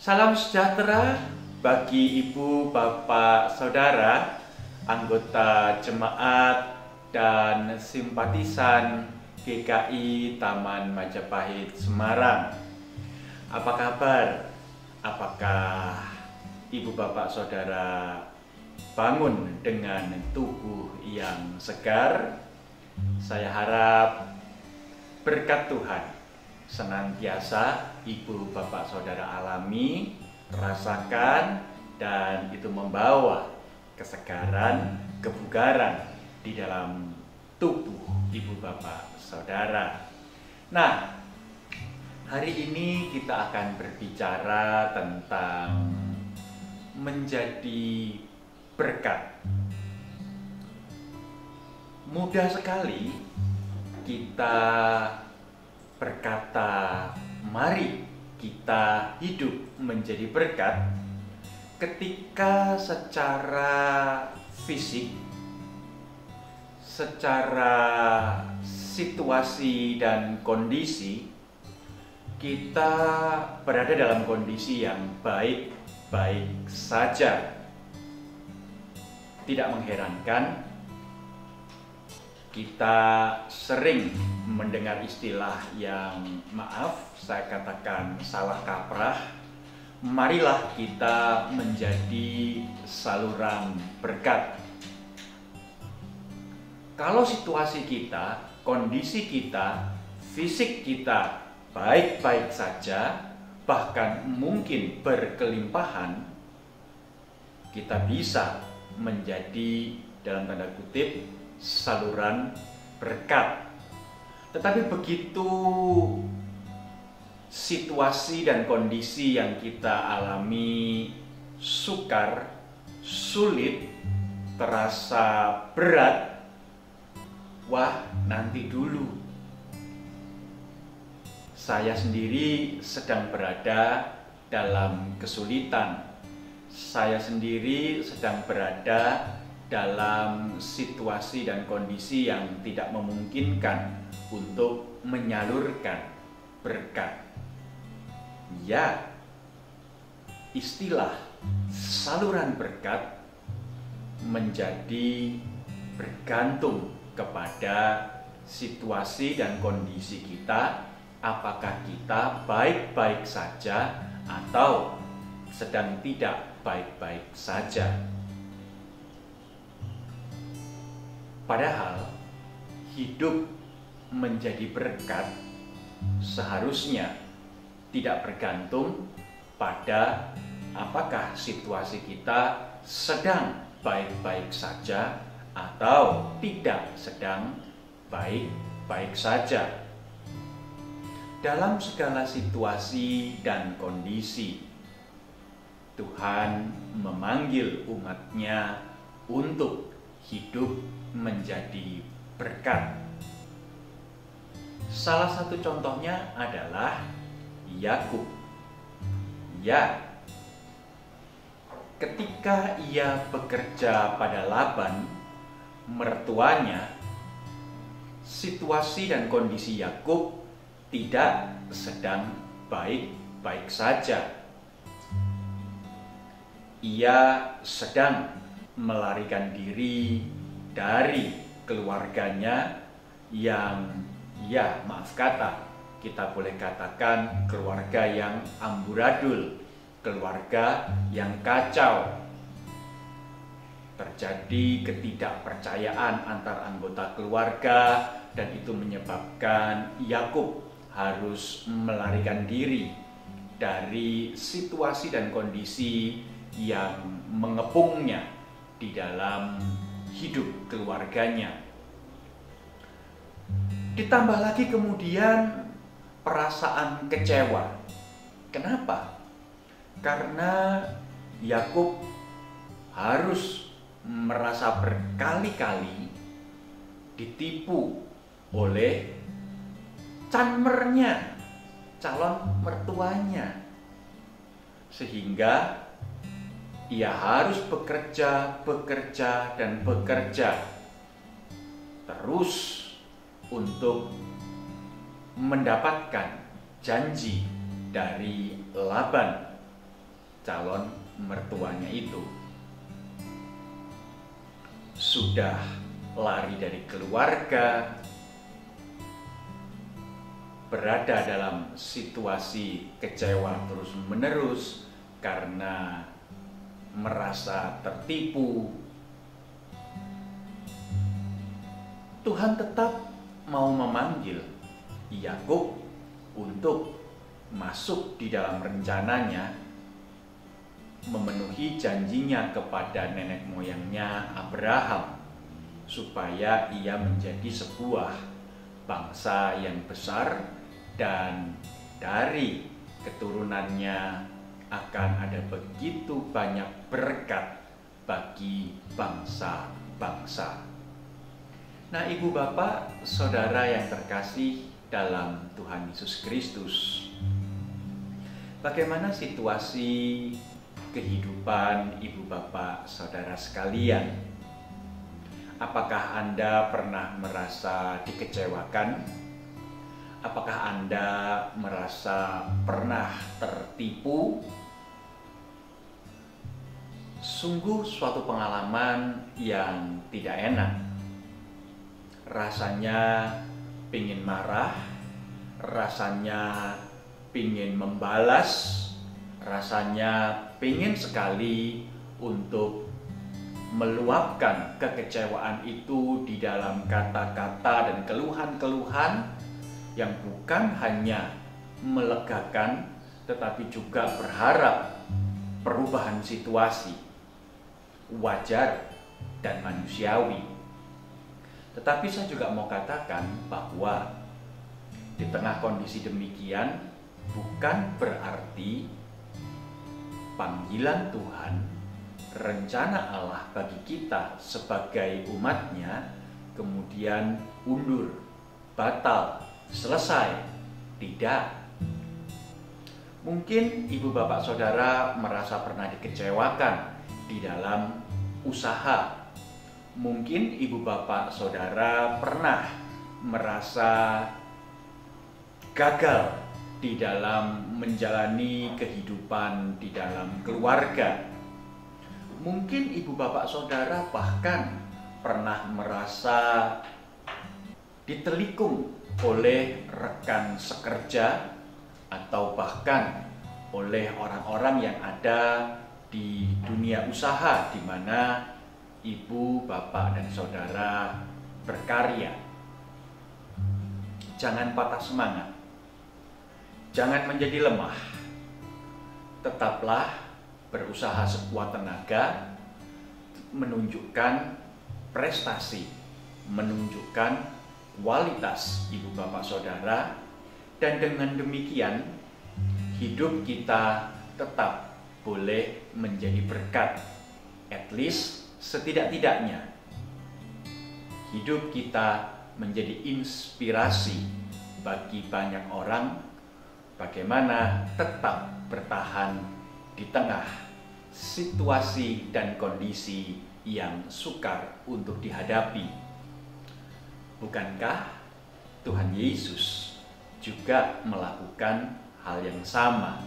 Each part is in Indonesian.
Salam sejahtera bagi ibu, bapak, saudara, anggota jemaat dan simpatisan GKI Taman Majapahit Semarang. Apa kabar? Apakah ibu, bapak, saudara bangun dengan tubuh yang segar? Saya harap berkat Tuhan senantiasa ibu, bapak, saudara alami, rasakan, dan itu membawa kesegaran, kebugaran di dalam tubuh ibu, bapak, saudara. Nah, hari ini kita akan berbicara tentang menjadi berkat. Mudah sekali kita berkata, mari kita hidup menjadi berkat, ketika secara fisik, secara situasi dan kondisi kita berada dalam kondisi yang baik-baik saja. Tidak mengherankan kita sering mendengar istilah yang, maaf saya katakan, salah kaprah. Marilah kita menjadi saluran berkat. Kalau situasi kita, kondisi kita, fisik kita baik-baik saja, bahkan mungkin berkelimpahan, kita bisa menjadi, dalam tanda kutip, saluran berkat. Tetapi begitu situasi dan kondisi yang kita alami sukar, sulit, terasa berat, wah, nanti dulu. Saya sendiri sedang berada dalam kesulitan. Saya sendiri sedang berada dalam situasi dan kondisi yang tidak memungkinkan untuk menyalurkan berkat. Ya, istilah saluran berkat menjadi bergantung kepada situasi dan kondisi kita, apakah kita baik-baik saja atau sedang tidak baik-baik saja. Padahal hidup menjadi berkat seharusnya tidak bergantung pada apakah situasi kita sedang baik-baik saja atau tidak sedang baik-baik saja. Dalam segala situasi dan kondisi, Tuhan memanggil umat-Nya untuk hidup menjadi berkat. Salah satu contohnya adalah Yakub. Ya, ketika ia bekerja pada Laban, mertuanya, situasi dan kondisi Yakub tidak sedang baik-baik saja. Ia sedang melarikan diri dari keluarganya yang, ya maaf kata, kita boleh katakan keluarga yang amburadul, keluarga yang kacau. Terjadi ketidakpercayaan antar anggota keluarga dan itu menyebabkan Yakub harus melarikan diri dari situasi dan kondisi yang mengepungnya di dalam hidup keluarganya. Ditambah lagi kemudian perasaan kecewa. Kenapa? Karena Yakub harus merasa berkali-kali ditipu oleh canmernya, calon mertuanya, sehingga ia harus bekerja terus untuk mendapatkan janji dari Laban calon mertuanya itu. Sudah lari dari keluarga, berada dalam situasi kecewa terus-menerus karena merasa tertipu, Tuhan tetap mau memanggil Yakub untuk masuk di dalam rencananya, memenuhi janjinya kepada nenek moyangnya Abraham, supaya ia menjadi sebuah bangsa yang besar, dan dari keturunannya akan ada begitu banyak berkat bagi bangsa-bangsa. Nah, ibu bapak, saudara yang terkasih dalam Tuhan Yesus Kristus, bagaimana situasi kehidupan ibu bapak saudara sekalian? Apakah Anda pernah merasa dikecewakan? Apakah Anda merasa pernah tertipu? Sungguh suatu pengalaman yang tidak enak. Rasanya pingin marah, rasanya pingin membalas, rasanya pingin sekali untuk meluapkan kekecewaan itu di dalam kata-kata dan keluhan-keluhan yang bukan hanya melegakan, tetapi juga berharap perubahan situasi, wajar dan manusiawi. Tetapi saya juga mau katakan bahwa di tengah kondisi demikian bukan berarti panggilan Tuhan, rencana Allah bagi kita sebagai umatnya kemudian undur, batal, selesai. Tidak. Mungkin ibu bapak saudara merasa pernah dikecewakan di dalam usaha. Mungkin ibu bapak saudara pernah merasa gagal di dalam menjalani kehidupan di dalam keluarga. Mungkin ibu bapak saudara bahkan pernah merasa ditelikung oleh rekan sekerja atau bahkan oleh orang-orang yang ada di dunia usaha di mana ibu, bapak, dan saudara berkarya. Jangan patah semangat. Jangan menjadi lemah. Tetaplah berusaha sekuat tenaga, menunjukkan prestasi, menunjukkan kualitas ibu bapak saudara, dan dengan demikian hidup kita tetap boleh menjadi berkat. At least setidak-tidaknya hidup kita menjadi inspirasi bagi banyak orang bagaimana tetap bertahan di tengah situasi dan kondisi yang sukar untuk dihadapi. Bukankah Tuhan Yesus juga melakukan hal yang sama?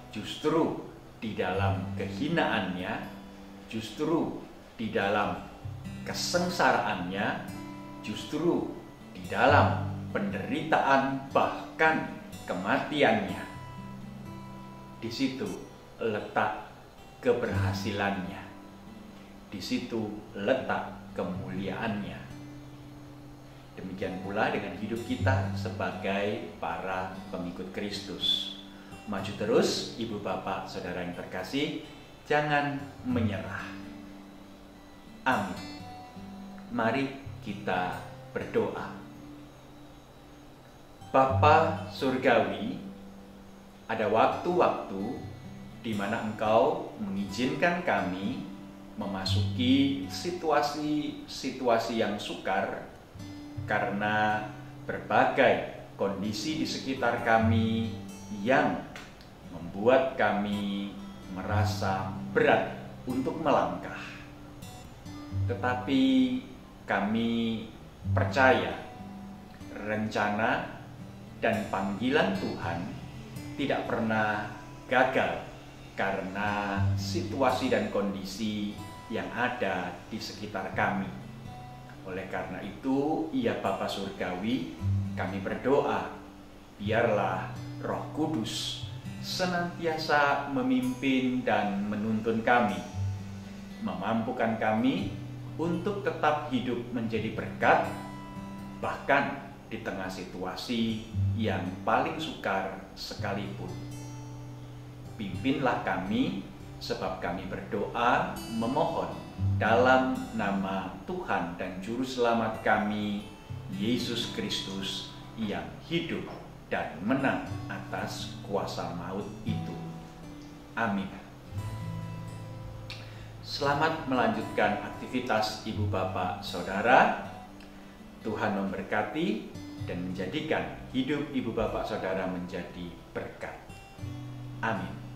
Justru di dalam kehinaannya, justru di dalam kesengsaraannya, justru di dalam penderitaan bahkan kematiannya, di situ letak keberhasilannya, di situ letak kemuliaannya. Demikian pula dengan hidup kita sebagai para pengikut Kristus. Maju terus, ibu bapak saudara yang terkasih, jangan menyerah. Amin. Mari kita berdoa. Bapa Surgawi, ada waktu-waktu di mana Engkau mengizinkan kami memasuki situasi-situasi yang sukar karena berbagai kondisi di sekitar kami yang membuat kami merasa berat untuk melangkah. Tetapi kami percaya rencana dan panggilan Tuhan tidak pernah gagal karena situasi dan kondisi yang ada di sekitar kami. Oleh karena itu, ya Bapa Surgawi, kami berdoa, biarlah Roh Kudus senantiasa memimpin dan menuntun kami, memampukan kami untuk tetap hidup menjadi berkat, bahkan di tengah situasi yang paling sukar sekalipun. Pimpinlah kami, sebab kami berdoa memohon dalam nama Tuhan dan Juru Selamat kami, Yesus Kristus, yang hidup dan menang atas kuasa maut itu. Amin. Selamat melanjutkan aktivitas Ibu Bapak Saudara. Tuhan memberkati dan menjadikan hidup Ibu Bapak Saudara menjadi berkat. Amin.